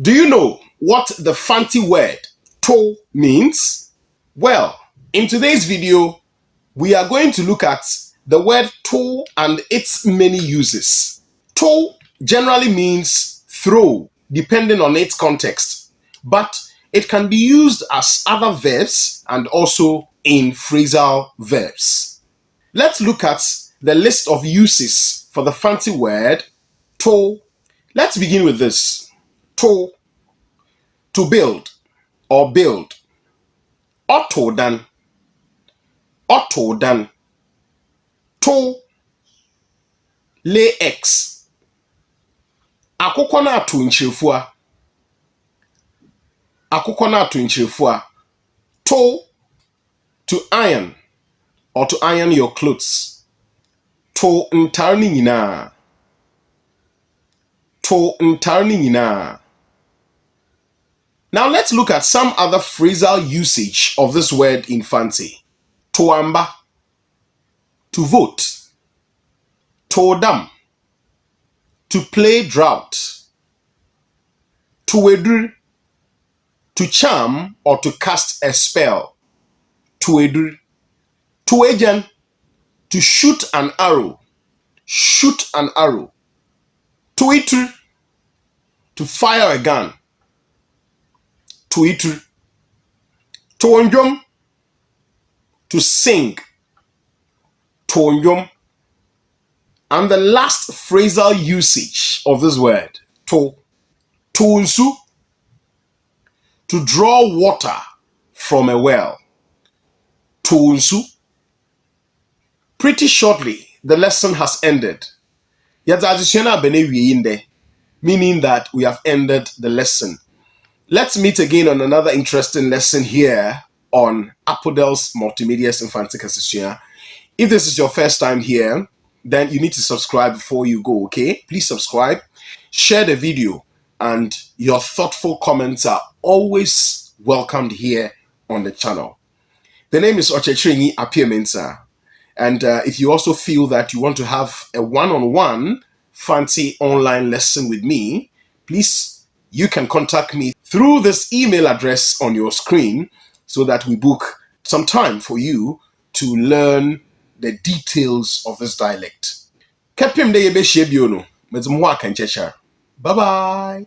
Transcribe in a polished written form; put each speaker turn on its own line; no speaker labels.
Do you know what the Fante word to means? Well, in today's video, we are going to look at the word to and its many uses. To generally means throw, depending on its context, but it can be used as other verbs and also in phrasal verbs. Let's look at the list of uses for the Fante word to. Let's begin with this. To build or build. Otto dan. To lay eggs. Akụkọ na-atụ nkyerefua. To iron or to iron your clothes. To ntare ni nyinaa. Now let's look at some other phrasal usage of this word in Fante. To amba, to vote. To dam, to play drought. To wedru, to charm or to cast a spell. To wedru. To ejan, to shoot an arrow. To itru, to fire a gun. To itru. To onjom, to sing. To onjom. And the last phrasal usage of this word, to unsu, to draw water from a well. To unsu. Pretty shortly, the lesson has ended. Meaning that we have ended the lesson. Let's meet again on another interesting lesson here on Apodel's Multimedia's Infante Casisua. If this is your first time here, then you need to subscribe before you go, okay? Please subscribe, share the video, and your thoughtful comments are always welcomed here on the channel. The name is Ochechrenyi Appiah-Mensah. And if you also feel that you want to have a one-on-one Fante online lesson with me, please, you can contact me through this email address on your screen so that we book some time for you to learn the details of this dialect. Bye-bye.